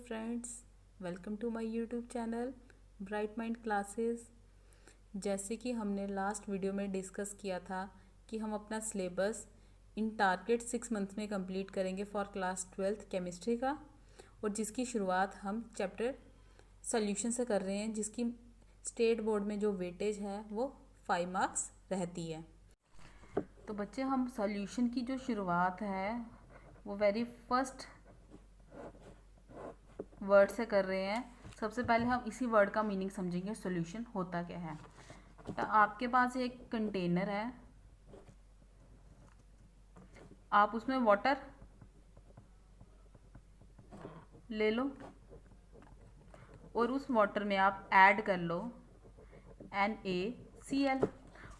Friends, welcome to my YouTube channel bright mind classes. जैसे कि हमने लास्ट वीडियो में डिस्कस किया था कि हम अपना सिलेबस इन टारगेट 6 मंथ में कंप्लीट करेंगे फॉर क्लास 12th केमिस्ट्री का, और जिसकी शुरुआत हम चैप्टर सॉल्यूशन से कर रहे हैं, जिसकी स्टेट बोर्ड में जो वेटेज है वो 5 मार्क्स रहती है। तो बच्चे, हम सॉल्यूशन की जो शुरुआत है वो वेरी फर्स्ट वर्ड से कर रहे हैं। सबसे पहले हम इसी वर्ड का मीनिंग समझेंगे, सॉल्यूशन होता क्या है। तो आपके पास एक कंटेनर है, आप उसमें वाटर ले लो और उस वाटर में आप ऐड कर लो NaCl,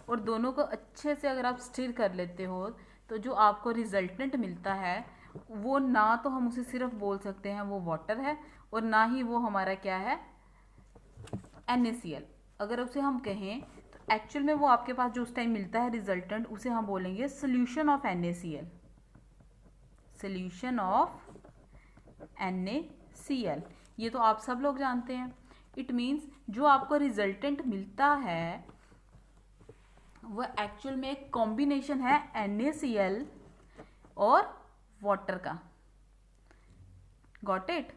और दोनों को अच्छे से अगर आप स्टिर कर लेते हो तो जो आपको रिजल्टेंट मिलता है वो ना तो हम उसे सिर्फ बोल सकते हैं वो वाटर है, और ना ही वो हमारा क्या है NaCl। अगर उसे हम कहें तो एक्चुअल में वो आपके पास जो उस टाइम मिलता है रिजल्टेंट, उसे हम बोलेंगे solution of NaCl, solution of NaCl। ये तो आप सब लोग जानते हैं। इट मीन्स जो आपको रिजल्टेंट मिलता है वो एक्चुअल में एक कॉम्बिनेशन है NaCl और वाटर का। Got it.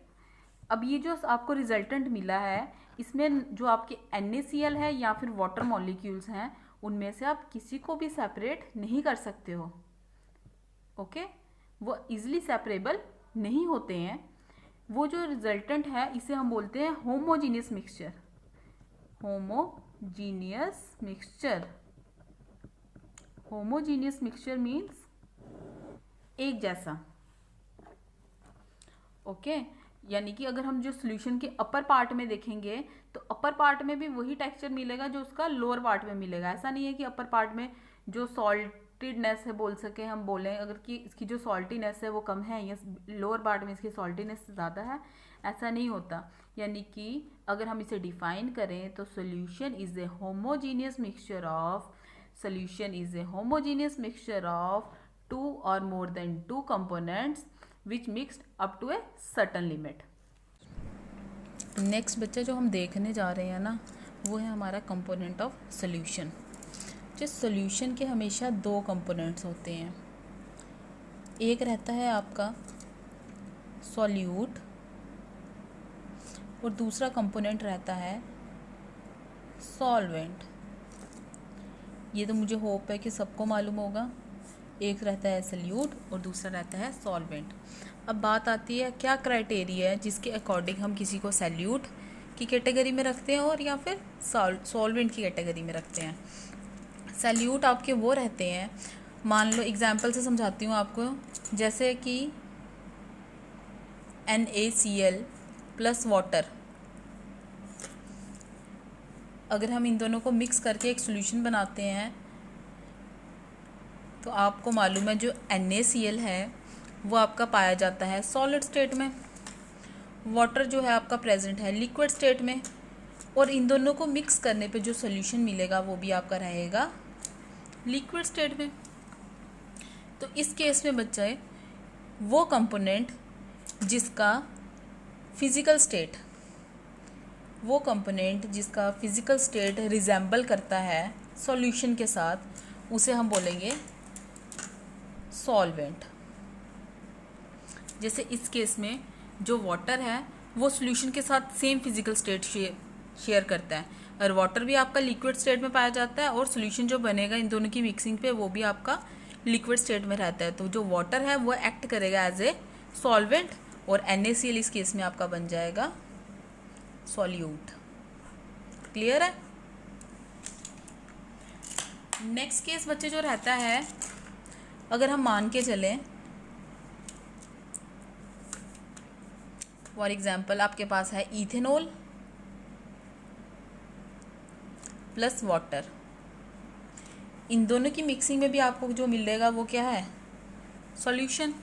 अब ये जो आपको रिजल्टेंट मिला है इसमें जो आपके NaCl है या फिर वाटर मॉलिक्यूल्स हैं, उनमें से आप किसी को भी सेपरेट नहीं कर सकते हो। ओके, वो इजीली सेपरेबल नहीं होते हैं। वो जो रिजल्टेंट है इसे हम बोलते हैं homogeneous mixture. Homogeneous mixture, homogeneous mixture means एक जैसा। ओके, यानी कि अगर हम जो सॉल्यूशन के अपर पार्ट में देखेंगे तो अपर पार्ट में भी वही टेक्सचर मिलेगा जो उसका लोअर पार्ट में मिलेगा। ऐसा नहीं है कि अपर पार्ट में जो सॉल्टिडनेस है बोल सके, हम बोलें अगर कि इसकी जो सॉल्टीनेस है वो कम है या लोअर पार्ट में इसकी सॉल्टीनेस ज़्यादा है, ऐसा नहीं होता। यानी कि अगर हम इसे डिफाइन करें तो solution is a homogeneous mixture of, solution is a homogeneous mixture of 2 or more than 2 components which mixed up to a certain limit। Next बच्चा जो हम देखने जा रहे हैं ना वो है हमारा कंपोनेंट ऑफ सोल्यूशन। जो सोल्यूशन के हमेशा 2 कंपोनेंट्स होते हैं, एक रहता है आपका सॉल्यूट और दूसरा कंपोनेंट रहता है सॉल्वेंट। ये तो मुझे होप है कि सबको मालूम होगा। एक रहता है सॉल्यूट और दूसरा रहता है सॉल्वेंट। अब बात आती है क्या क्राइटेरिया है जिसके अकॉर्डिंग हम किसी को सॉल्यूट की कैटेगरी में रखते हैं और या फिर सॉल्वेंट की कैटेगरी में रखते हैं। सॉल्यूट आपके वो रहते हैं, मान लो एग्जांपल से समझाती हूँ आपको, जैसे कि NaCl प्लस वाटर, अगर हम इन दोनों को मिक्स करके एक सॉल्यूशन बनाते हैं तो आपको मालूम है जो NaCl है वो आपका पाया जाता है सॉलिड स्टेट में, वाटर जो है आपका प्रेजेंट है लिक्विड स्टेट में, और इन दोनों को मिक्स करने पे जो सॉल्यूशन मिलेगा वो भी आपका रहेगा लिक्विड स्टेट में। तो इस केस में बच्चे वो कंपोनेंट जिसका फिज़िकल स्टेट, वो कंपोनेंट जिसका फिज़िकल स्टेट रिजेंबल करता है सॉल्यूशन के साथ, उसे हम बोलेंगे सॉल्वेंट। जैसे इस केस में जो वाटर है वो सॉल्यूशन के साथ सेम फिजिकल स्टेट शेयर करता है, और वाटर भी आपका लिक्विड स्टेट में पाया जाता है, और सॉल्यूशन जो बनेगा इन दोनों की मिक्सिंग पे वो भी आपका लिक्विड स्टेट में रहता है। तो जो वाटर है वो एक्ट करेगा एज ए सॉल्वेंट, और NaCl इस केस में आपका बन जाएगा सॉल्यूट। क्लियर है। नेक्स्ट केस बच्चे जो रहता है, अगर हम मान के चलें फॉर एग्जाम्पल आपके पास है इथेनॉल प्लस वाटर, इन दोनों की मिक्सिंग में भी आपको जो मिलेगा वो क्या है सॉल्यूशन।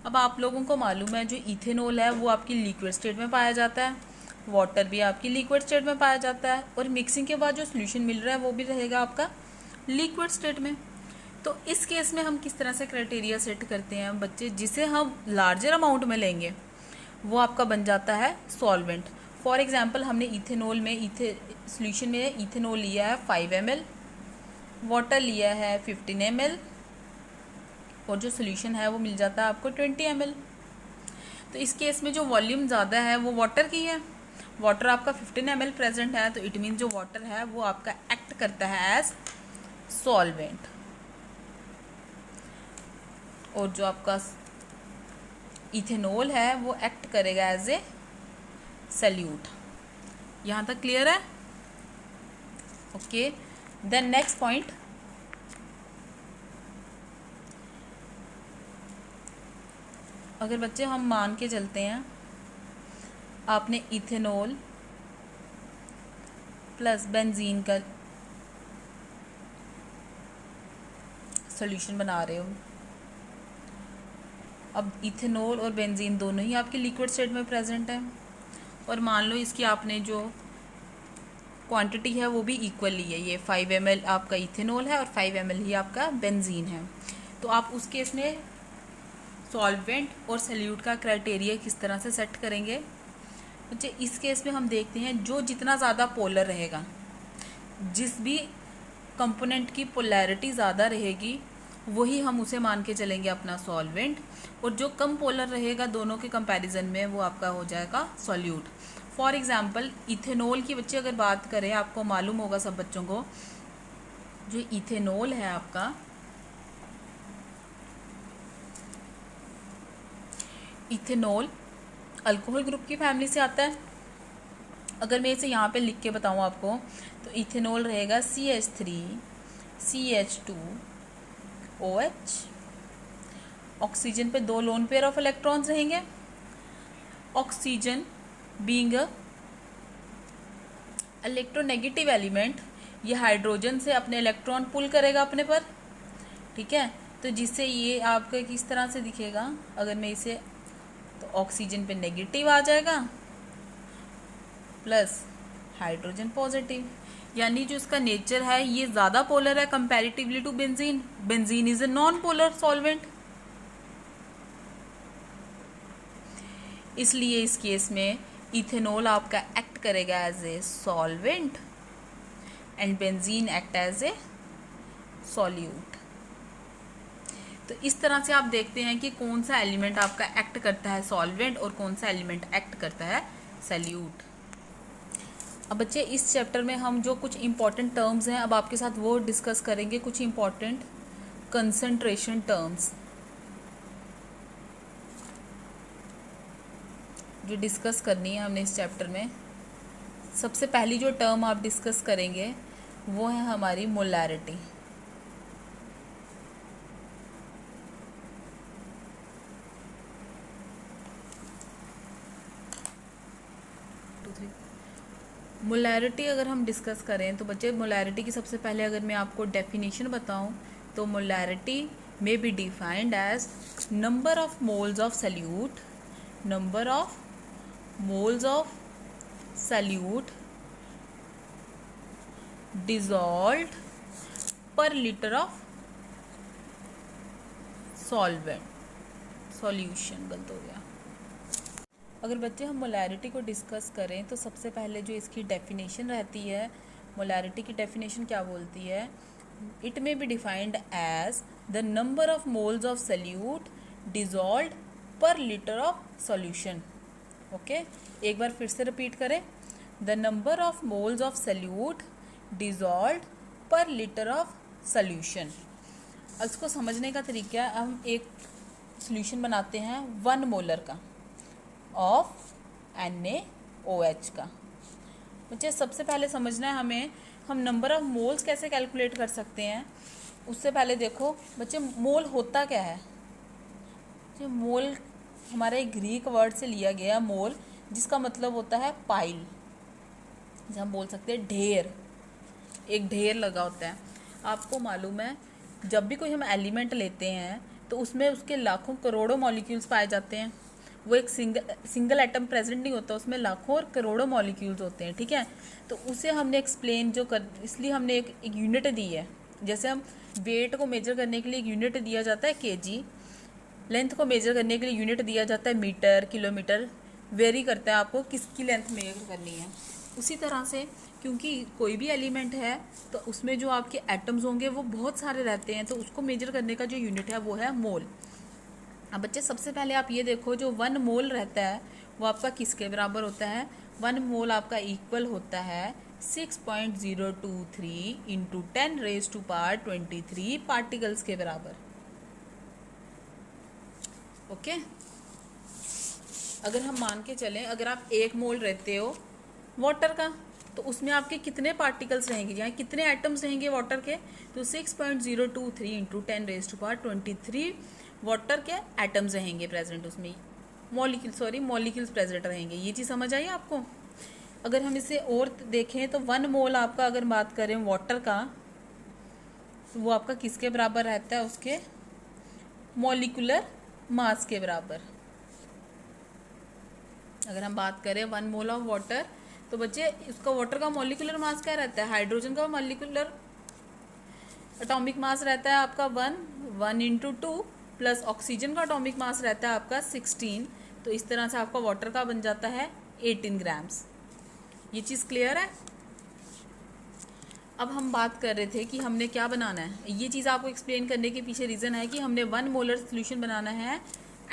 अब आप लोगों को मालूम है जो इथेनॉल है वो आपकी लिक्विड स्टेट में पाया जाता है, वाटर भी आपकी लिक्विड स्टेट में पाया जाता है, और मिक्सिंग के बाद जो सॉल्यूशन मिल रहा है वो भी रहेगा आपका लिक्विड स्टेट में। तो इस केस में हम किस तरह से क्राइटेरिया सेट करते हैं बच्चे, जिसे हम लार्जर अमाउंट में लेंगे वो आपका बन जाता है सॉल्वेंट। फॉर एग्जांपल हमने इथेनॉल में सॉल्यूशन में इथेनॉल लिया है 5 ml, वाटर लिया है 15 ml, और जो सॉल्यूशन है वो मिल जाता है आपको 20 ml। तो इस केस में जो वॉल्यूम ज़्यादा है वो वाटर की है, वाटर आपका 15 ml प्रेजेंट है, तो इट मीन जो वाटर है वो आपका एक्ट करता है एज सॉल्वेंट, और जो आपका इथेनॉल है वो एक्ट करेगा एज ए सल्यूट। यहाँ तक क्लियर है? ओके, देन नेक्स्ट पॉइंट, अगर बच्चे हम मान के चलते हैं आपने इथेनॉल प्लस बेंजीन का सॉल्यूशन बना रहे हो, अब इथेनॉल और बेंजीन दोनों ही आपके लिक्विड स्टेट में प्रेजेंट है, और मान लो इसकी आपने जो क्वांटिटी है वो भी इक्वल ली है, ये 5 ml आपका इथेनॉल है और 5 ml ही आपका बेंजीन है। तो आप उस केस में सॉल्वेंट और सल्यूट का क्राइटेरिया किस तरह से सेट करेंगे? बच्चे इस केस में हम देखते हैं जो जितना ज़्यादा पोलर रहेगा, जिस भी कंपोनेंट की पोलैरिटी ज़्यादा रहेगी वही हम उसे मान के चलेंगे अपना सॉल्वेंट, और जो कम पोलर रहेगा दोनों के कंपैरिजन में वो आपका हो जाएगा सॉल्यूट। फॉर एग्जांपल इथेनॉल की बच्चे अगर बात करें, आपको मालूम होगा सब बच्चों को, जो इथेनॉल है आपका, इथेनॉल अल्कोहल ग्रुप की फैमिली से आता है। अगर मैं इसे यहाँ पे लिख के बताऊँ आपको, तो इथेनॉल रहेगा CH3CH2OH, ऑक्सीजन पे 2 लोन पेयर ऑफ इलेक्ट्रॉन्स रहेंगे, oxygen being a electronegative element, ये हाइड्रोजन से अपने इलेक्ट्रॉन पुल करेगा अपने पर, ठीक है। तो जिससे ये आपका किस तरह से दिखेगा, अगर मैं इसे, तो ऑक्सीजन पे नेगेटिव आ जाएगा प्लस हाइड्रोजन पॉजिटिव, यानी जो इसका नेचर है ये ज़्यादा पोलर है comparatively to benzene. Benzene is a non polar solvent, इसलिए इस केस में इथेनॉल आपका एक्ट करेगा as a solvent and benzene act as a solute. तो इस तरह से आप देखते हैं कि कौन सा एलिमेंट आपका एक्ट करता है सॉल्वेंट और कौन सा एलिमेंट एक्ट करता है सॉल्यूट। अब बच्चे इस चैप्टर में हम जो कुछ इंपॉर्टेंट टर्म्स हैं अब आपके साथ वो डिस्कस करेंगे, कुछ इंपॉर्टेंट कंसंट्रेशन टर्म्स जो डिस्कस करनी है हमने इस चैप्टर में। सबसे पहली जो टर्म आप डिस्कस करेंगे वो है हमारी मोलैरिटी। मोलैरिटी अगर हम डिस्कस करें तो बच्चे मोलैरिटी की सबसे पहले अगर मैं आपको डेफिनेशन बताऊं तो molarity may be defined as number of moles of solute, number of moles of solute dissolved per liter of solvent, solution गलत हो गया। अगर बच्चे हम मोलैरिटी को डिस्कस करें तो सबसे पहले जो इसकी डेफिनेशन रहती है, मोलैरिटी की डेफिनेशन क्या बोलती है, it may be defined as the number of moles of solute dissolved per litre of solution. Okay, एक बार फिर से रिपीट करें, the number of moles of solute dissolved per litre of solution. इसको समझने का तरीका, हम एक सॉल्यूशन बनाते हैं 1 मोलर का ऑफ NaOH का। मुझे सबसे पहले समझना है हमें, हम नंबर ऑफ मोल्स कैसे कैलकुलेट कर सकते हैं। उससे पहले देखो बच्चे मोल होता क्या है। जो मोल हमारा एक ग्रीक वर्ड से लिया गया मोल, जिसका मतलब होता है पाइल, जैसे हम बोल सकते हैं ढेर, एक ढेर लगा होता है। आपको मालूम है जब भी कोई हम एलिमेंट लेते हैं तो उसमें उसके लाखों करोड़ों मॉलिक्यूल्स पाए जाते हैं। वो एक सिंगल एटम प्रेजेंट नहीं होता, उसमें लाखों और करोड़ों मॉलिक्यूल्स होते हैं, ठीक है। तो उसे हमने एक्सप्लेन इसलिए हमने एक यूनिट दी है। जैसे हम वेट को मेजर करने के लिए एक यूनिट दिया जाता है kg, लेंथ को मेजर करने के लिए यूनिट दिया जाता है मीटर, किलोमीटर, वेरी करता है आपको किसकी लेंथ मेजर करनी है। उसी तरह से क्योंकि कोई भी एलिमेंट है तो उसमें जो आपके एटम्स होंगे वो बहुत सारे रहते हैं, तो उसको मेजर करने का जो यूनिट है वो है मोल। अब बच्चे सबसे पहले आप ये देखो, जो 1 मोल रहता है वो आपका किसके बराबर होता है? 1 मोल आपका इक्वल होता है 6.023 इंटू 10⁻23 पार्टिकल्स के बराबर। ओके, अगर हम मान के चलें, अगर आप 1 मोल रहते हो वाटर का तो उसमें आपके कितने पार्टिकल्स रहेंगे, यानी कितने एटम्स रहेंगे वाटर के? तो 6.023 इंटू 10⁻23 वाटर के एटम्स रहेंगे प्रेजेंट, उसमें मॉलिक्यूल्स प्रेजेंट रहेंगे। ये चीज़ समझ आई आपको? अगर हम इसे और देखें तो 1 मोल आपका, अगर बात करें वाटर का, तो वो आपका किसके बराबर रहता है? उसके मॉलिक्यूलर मास के बराबर। अगर हम बात करें 1 मोल ऑफ वाटर, तो बच्चे उसका वाटर का मॉलिक्यूलर मास क्या रहता है? हाइड्रोजन का मॉलिक्यूलर एटॉमिक मास रहता है आपका 1 इंटू 2 प्लस ऑक्सीजन का एटॉमिक मास रहता है आपका 16। तो इस तरह से आपका वाटर का बन जाता है 18 ग्राम्स। ये चीज़ क्लियर है? अब हम बात कर रहे थे कि हमने क्या बनाना है। ये चीज़ आपको एक्सप्लेन करने के पीछे रीज़न है कि हमने 1 मोलर सोल्यूशन बनाना है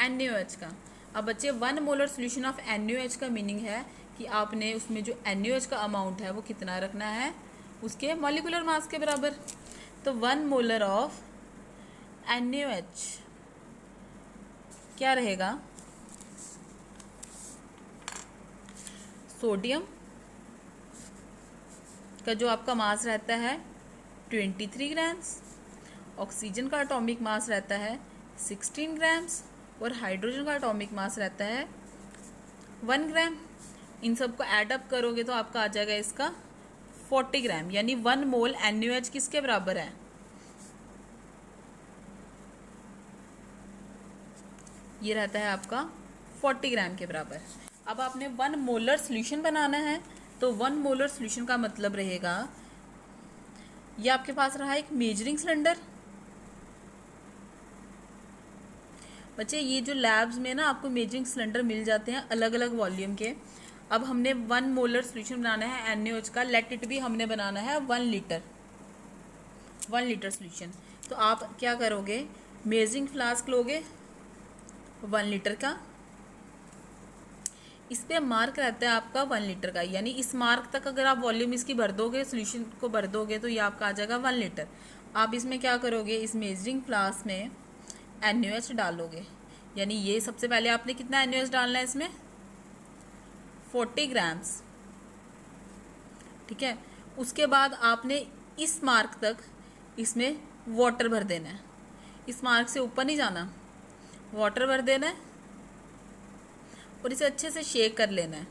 NaOH का। अब बच्चे 1 मोलर सोल्यूशन ऑफ NaOH का मीनिंग है कि आपने उसमें जो NaOH का अमाउंट है वो कितना रखना है? उसके मॉलिक्यूलर मास के बराबर। तो 1 मोलर ऑफ NaOH क्या रहेगा? सोडियम का जो आपका मास रहता है 23 ग्राम्स, ऑक्सीजन का एटॉमिक मास रहता है 16 ग्राम्स और हाइड्रोजन का एटॉमिक मास रहता है 1 ग्राम। इन सबको ऐड अप करोगे तो आपका आ जाएगा इसका 40 ग्राम, यानी 1 मोल NaOH किसके बराबर है? ये रहता है आपका 40 ग्राम के बराबर। अब आपने 1 मोलर सोल्यूशन बनाना है, तो 1 मोलर सोल्यूशन का मतलब रहेगा, ये आपके पास रहा एक मेजरिंग सिलेंडर। बच्चे ये जो लैब्स में ना आपको मेजरिंग सिलेंडर मिल जाते हैं अलग अलग वॉल्यूम के। अब हमने 1 मोलर सोल्यूशन बनाना है NaOH का, लेट इट भी हमने बनाना है 1 लीटर सोल्यूशन। तो आप क्या करोगे? मेजरिंग फ्लास्क लोगे 1 लीटर का, इस पे मार्क रहता है आपका 1 लीटर का, यानी इस मार्क तक अगर आप वॉल्यूम इसकी भर दोगे, सोल्यूशन को भर दोगे, तो ये आपका आ जाएगा 1 लीटर। आप इसमें क्या करोगे? इस मेजरिंग फ्लास्क में NaOH डालोगे, यानी ये सबसे पहले आपने कितना NaOH डालना है इसमें? 40 ग्राम्स। ठीक है, उसके बाद आपने इस मार्क तक इसमें वाटर भर देना है। इस मार्क से ऊपर नहीं जाना, वाटर भर देना है और इसे अच्छे से शेक कर लेना है।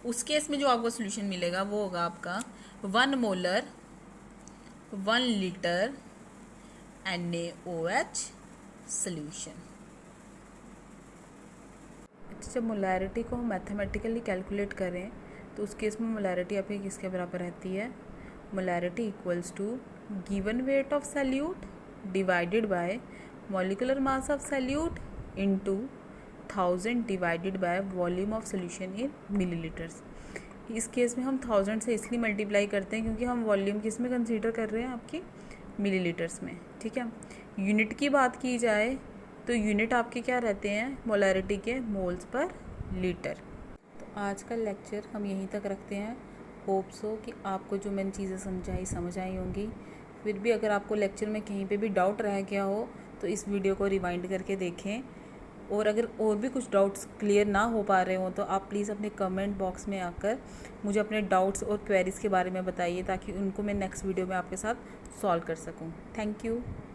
उस केस में जो आपको सोल्यूशन मिलेगा वो होगा आपका 1 मोलर 1 लीटर NaOH सोल्यूशन। अच्छा, जब मोलैरिटी को हम मैथमेटिकली कैलकुलेट करें तो उस केस में मोलैरिटी आपकी किसके बराबर रहती है? Molarity equals to given weight of solute divided by molecular mass of solute into 1000 divided by volume of solution in millilitres. इस केस में हम 1000 से इसलिए मल्टीप्लाई करते हैं क्योंकि हम वॉल्यूम किस में कंसीडर कर रहे हैं? आपकी मिलीलीटर्स में। ठीक है, यूनिट की बात की जाए तो यूनिट आपके क्या रहते हैं? मोलैरिटी के मोल्स पर लीटर। तो आज का लेक्चर हम यहीं तक रखते हैं। होप सो कि आपको जो मैंने चीज़ें समझाई समझ आई होंगी। फिर भी अगर आपको लेक्चर में कहीं पे भी डाउट रह गया हो तो इस वीडियो को रिवाइंड करके देखें, और अगर और भी कुछ डाउट्स क्लियर ना हो पा रहे हो तो आप प्लीज़ अपने कमेंट बॉक्स में आकर मुझे अपने डाउट्स और क्वेरीज़ के बारे में बताइए, ताकि उनको मैं नेक्स्ट वीडियो में आपके साथ सॉल्व कर सकूं। Thank you.